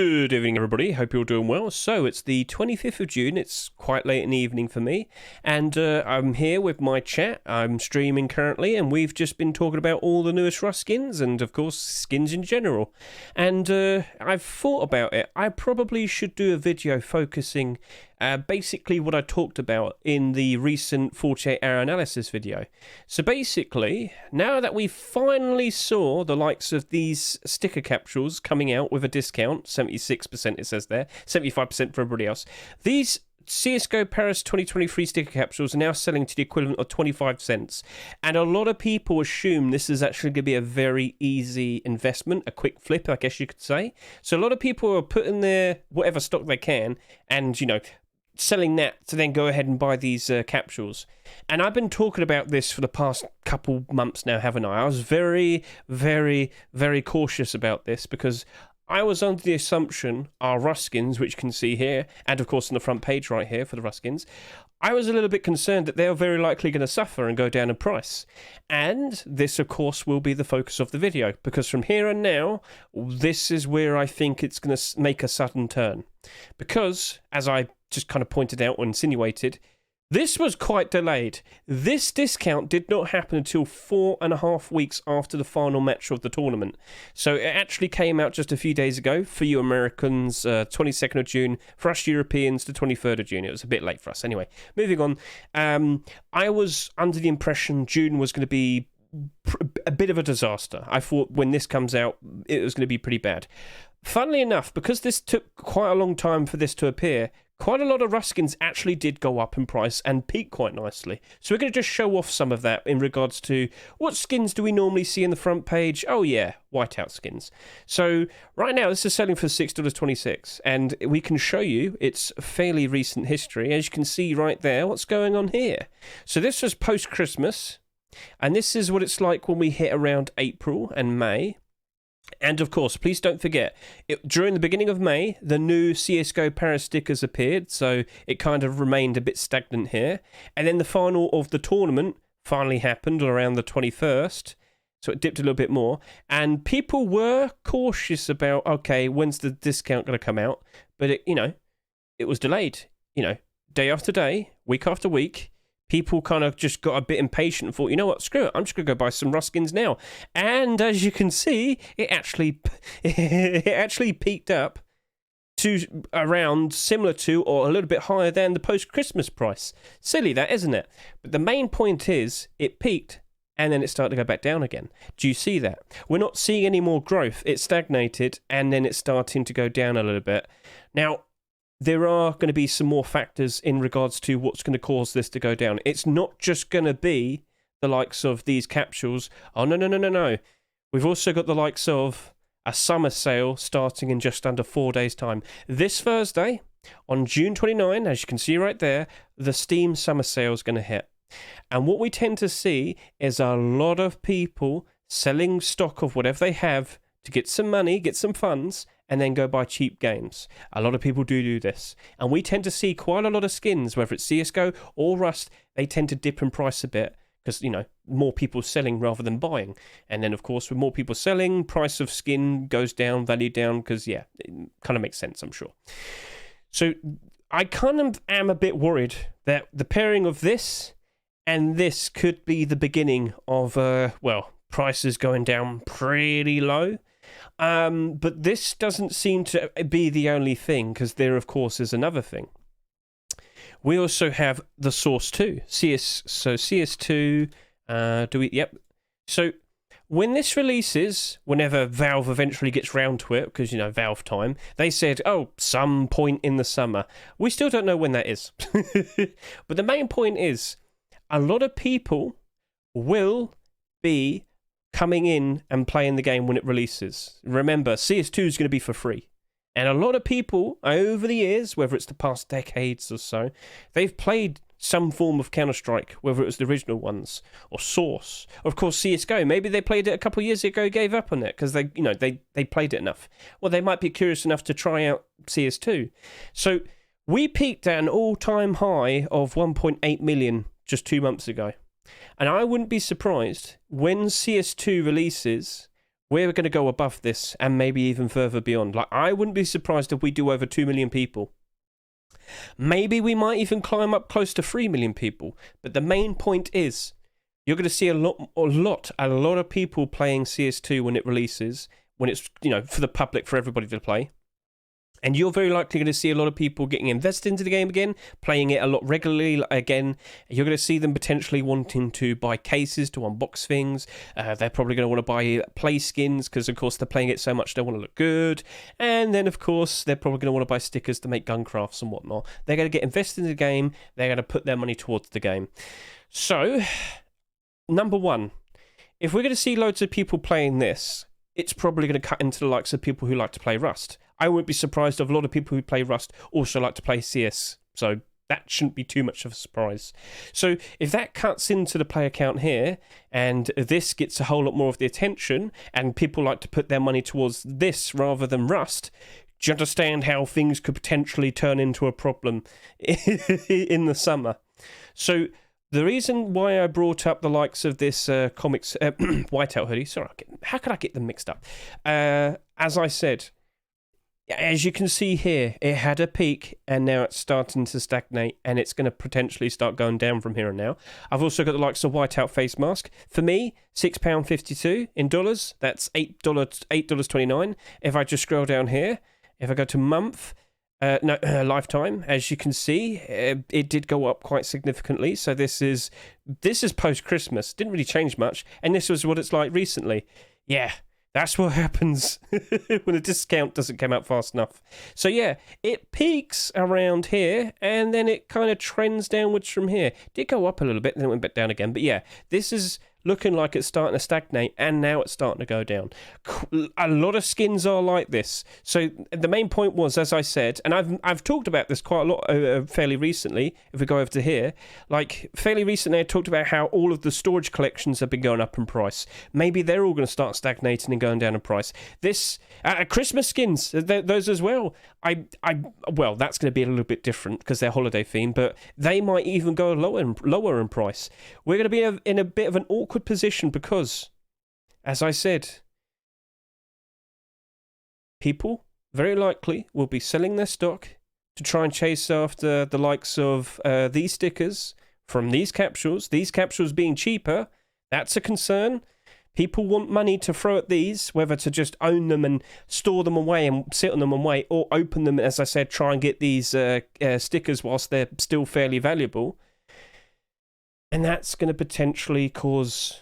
Good evening, everybody. Hope you're all doing well. So, it's the 25th of June. It's quite late in the evening for me. And I'm here with my chat. I'm streaming currently, and we've just been talking about all the newest Rust skins, and of course, skins in general. And I've thought about it. I probably should do a video focusing basically what I talked about in the recent 48-hour analysis video. So basically, now that we finally saw the likes of these sticker capsules coming out with a discount, 76% it says there, 75% for everybody else, these CSGO Paris 2023 sticker capsules are now selling to the equivalent of 25 cents. And a lot of people assume this is actually going to be a very easy investment, a quick flip, I guess you could say. So a lot of people are putting their whatever stock they can and, you know, selling that to then go ahead and buy these capsules. And I've been talking about this for the past couple months now, haven't I? I was very, very, very cautious about this because I was under the assumption our Rust skins, which you can see here, and of course on the front page right here for the Rust skins, I was a little bit concerned that they are very likely going to suffer and go down in price. And this, of course, will be the focus of the video, because from here and now, this is where I think it's going to make a sudden turn. Because, as I just kind of pointed out or insinuated, this was quite delayed. This discount did not happen until 4.5 weeks after the final match of the tournament. So it actually came out just a few days ago for you Americans, 22nd of June, for us Europeans, the 23rd of June. It was a bit late for us. Anyway, moving on. I was under the impression June was going to be a bit of a disaster. I thought when this comes out, it was going to be pretty bad. Funnily enough, because this took quite a long time for this to appear, quite a lot of Rust skins actually did go up in price and peak quite nicely. So we're going to just show off some of that in regards to what skins do we normally see in the front page? Oh yeah, whiteout skins. So right now this is selling for $6.26 and we can show you its fairly recent history. As you can see right there, what's going on here. So this was post-Christmas and this is what it's like when we hit around April and May. And of course, please don't forget, during the beginning of May, the new CSGO Paris stickers appeared, so it kind of remained a bit stagnant here. And then the final of the tournament finally happened around the 21st, so it dipped a little bit more. And people were cautious about, okay, when's the discount going to come out? But, it was delayed. Day after day, week after week. People kind of just got a bit impatient and thought, you know what, screw it, I'm just going to go buy some Rust skins now. And as you can see, it actually peaked up to around similar to or a little bit higher than the post-Christmas price. Silly that, isn't it? But the main point is it peaked and then it started to go back down again. Do you see that? We're not seeing any more growth. It stagnated and then it's starting to go down a little bit. Now, there are going to be some more factors in regards to what's going to cause this to go down. It's not just going to be the likes of these capsules. Oh, no. We've also got the likes of a summer sale starting in just under 4 days' time. This Thursday, on June 29, as you can see right there, the Steam summer sale is going to hit. And what we tend to see is a lot of people selling stock of whatever they have to get some money, get some funds, and then go buy cheap games. A lot of people do this. And we tend to see quite a lot of skins, whether it's CSGO or Rust, they tend to dip in price a bit because, more people selling rather than buying. And then, of course, with more people selling, price of skin goes down, value down, because, yeah, it kind of makes sense, I'm sure. So I kind of am a bit worried that the pairing of this and this could be the beginning of, prices going down pretty low. But this doesn't seem to be the only thing, because there, of course, is another thing. We also have the Source 2. CS2, Yep. So when this releases, whenever Valve eventually gets round to it, because, Valve time, they said, some point in the summer. We still don't know when that is. But the main point is, a lot of people will be coming in and playing the game when it releases. Remember, CS2 is going to be for free. And a lot of people over the years, whether it's the past decades or so, they've played some form of Counter-Strike, whether it was the original ones or Source. Or of course, CSGO. Maybe they played it a couple of years ago, gave up on it because they played it enough. Well, they might be curious enough to try out CS2. So we peaked at an all-time high of 1.8 million just 2 months ago. And I wouldn't be surprised when CS2 releases, we're going to go above this and maybe even further beyond. Like, I wouldn't be surprised if we do over 2 million people. Maybe we might even climb up close to 3 million people. But the main point is, you're going to see a lot of people playing CS2 when it releases, when it's, for the public, for everybody to play. And you're very likely going to see a lot of people getting invested into the game again, playing it a lot regularly again. You're going to see them potentially wanting to buy cases to unbox things. They're probably going to want to buy play skins because, of course, they're playing it so much they want to look good. And then, of course, they're probably going to want to buy stickers to make gun crafts and whatnot. They're going to get invested in the game. They're going to put their money towards the game. So, number one, if we're going to see loads of people playing this, it's probably going to cut into the likes of people who like to play Rust. I wouldn't be surprised if a lot of people who play Rust also like to play CS. So that shouldn't be too much of a surprise. So if that cuts into the player count here, and this gets a whole lot more of the attention, and people like to put their money towards this rather than Rust, do you understand how things could potentially turn into a problem in the summer? So the reason why I brought up the likes of this comics whiteout hoodie, sorry, how could I get them mixed up? As I said, as you can see here, it had a peak and now it's starting to stagnate and it's going to potentially start going down from here on now. I've also got the likes of whiteout face mask. For me, £6.52 in dollars. That's $8.29. If I just scroll down here, if I go to month, lifetime, as you can see, it did go up quite significantly. So this is post-Christmas. Didn't really change much. And this was what it's like recently. Yeah. That's what happens when a discount doesn't come out fast enough. So yeah, it peaks around here, and then it kind of trends downwards from here. Did go up a little bit, then it went back down again. But yeah, this is looking like it's starting to stagnate, and now it's starting to go down. A lot of skins are like this. So the main point was, as I said, and I've talked about this quite a lot fairly recently, if we go over to here, like fairly recently I talked about how all of the storage collections have been going up in price. Maybe they're all going to start stagnating and going down in price. This, Christmas skins, those as well. Well, that's going to be a little bit different because they're holiday themed, but they might even go lower in price. We're going to be in a bit of an awkward position because, as I said, people very likely will be selling their stock to try and chase after the likes of these stickers from these capsules being cheaper. That's a concern. People want money to throw at these, whether to just own them and store them away and sit on them and wait, or open them, as I said, try and get these stickers whilst they're still fairly valuable. And that's going to potentially cause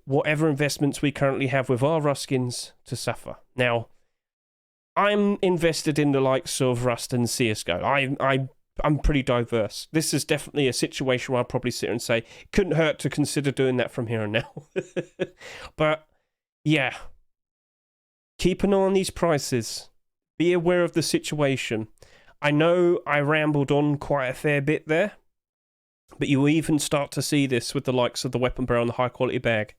whatever investments we currently have with our Rust skins to suffer. Now, I'm invested in the likes of Rust and CSGO. I'm pretty diverse. This is definitely a situation where I'll probably sit here and say, it couldn't hurt to consider doing that from here on now. But, yeah. Keep an eye on these prices. Be aware of the situation. I know I rambled on quite a fair bit there, but you even start to see this with the likes of the weapon barrel and the high quality bag.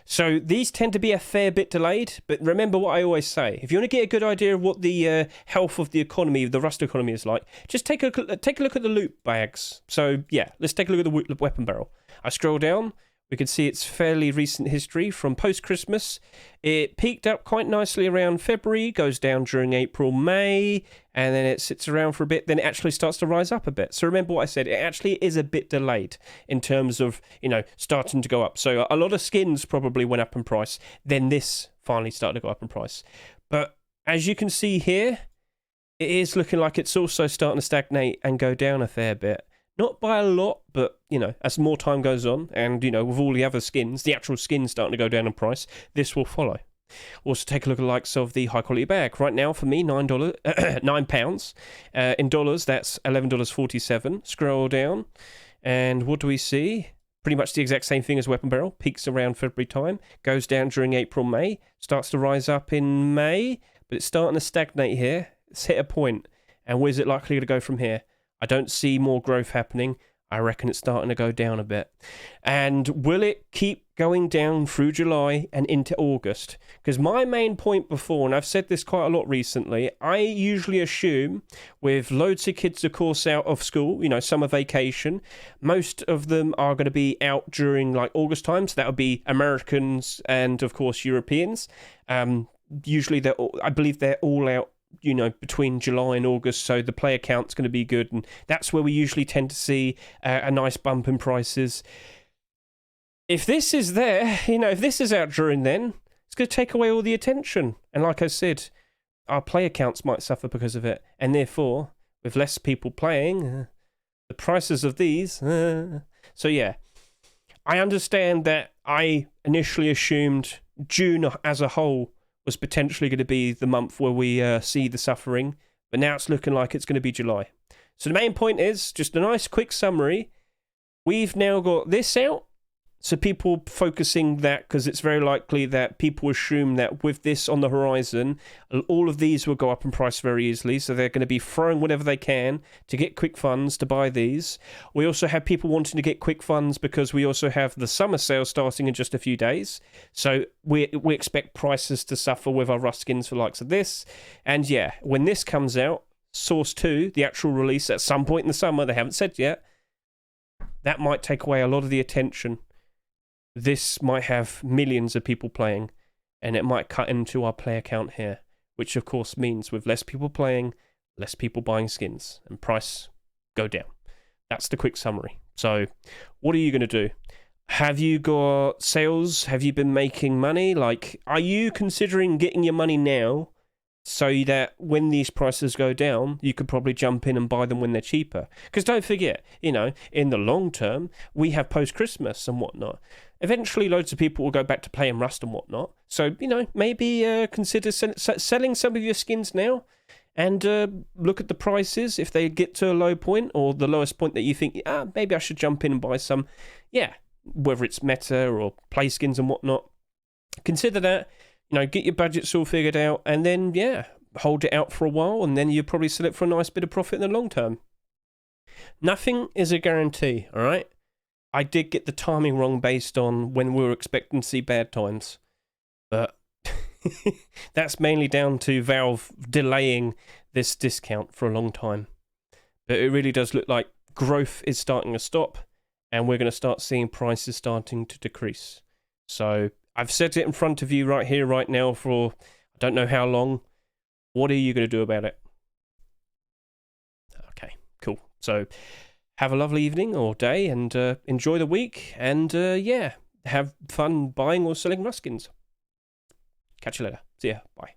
So these tend to be a fair bit delayed, but remember what I always say. If you want to get a good idea of what the health of the economy, the Rust economy is like, just take a look at the loot bags. So yeah, let's take a look at the weapon barrel. I scroll down. We can see its fairly recent history from post-Christmas. It peaked up quite nicely around February, goes down during April, May, and then it sits around for a bit, then it actually starts to rise up a bit. So remember what I said, it actually is a bit delayed in terms of, starting to go up. So a lot of skins probably went up in price, then this finally started to go up in price. But as you can see here, it is looking like it's also starting to stagnate and go down a fair bit. Not by a lot, but, as more time goes on, and, with all the other skins, the actual skins starting to go down in price, this will follow. Also, take a look at the likes of the high-quality bag. Right now, for me, £9. In dollars, that's $11.47. Scroll down, and what do we see? Pretty much the exact same thing as weapon barrel. Peaks around February time, goes down during April, May, starts to rise up in May, but it's starting to stagnate here. It's hit a point, and where's it likely to go from here? I don't see more growth happening. I reckon it's starting to go down a bit. And will it keep going down through July and into August? Because my main point before, and I've said this quite a lot recently, I usually assume with loads of kids, of course, out of school, summer vacation, most of them are going to be out during like August time. So that would be Americans and, of course, Europeans. Usually, I believe they're all out between July and August, so the player count's going to be good, and that's where we usually tend to see a nice bump in prices. If this is there, if this is out during then, it's going to take away all the attention, and like I said, our player counts might suffer because of it, and therefore, with less people playing, the prices of these, so yeah, I understand that I initially assumed June as a whole was potentially going to be the month where we see the suffering, but now it's looking like it's going to be July. So the main point is, just a nice quick summary, we've now got this out, so people focusing that, because it's very likely that people assume that with this on the horizon, all of these will go up in price very easily, so they're going to be throwing whatever they can to get quick funds to buy these. We also have people wanting to get quick funds because we also have the summer sale starting in just a few days, so we expect prices to suffer with our Rust skins for likes of this. And yeah, when this comes out, Source 2, the actual release at some point in the summer, they haven't said yet, that might take away a lot of the attention. This might have millions of people playing, and it might cut into our player count here, which of course means with less people playing, less people buying skins, and price go down. That's the quick summary. So what are you going to do? Have you got sales? Have you been making money? Like, are you considering getting your money now so that when these prices go down, you could probably jump in and buy them when they're cheaper? Because don't forget, in the long term, we have post-Christmas and whatnot. Eventually, loads of people will go back to playing Rust and whatnot. So, maybe consider selling some of your skins now and look at the prices if they get to a low point or the lowest point that you think, maybe I should jump in and buy some. Yeah, whether it's meta or play skins and whatnot. Consider that. Get your budgets all figured out and then, hold it out for a while and then you'll probably sell it for a nice bit of profit in the long term. Nothing is a guarantee, all right? I did get the timing wrong based on when we were expecting to see bad times. But that's mainly down to Valve delaying this discount for a long time. But it really does look like growth is starting to stop and we're going to start seeing prices starting to decrease. So I've set it in front of you right here, right now for I don't know how long. What are you going to do about it? Okay, cool. So have a lovely evening or day and enjoy the week and have fun buying or selling Rust skins. Catch you later. See ya. Bye.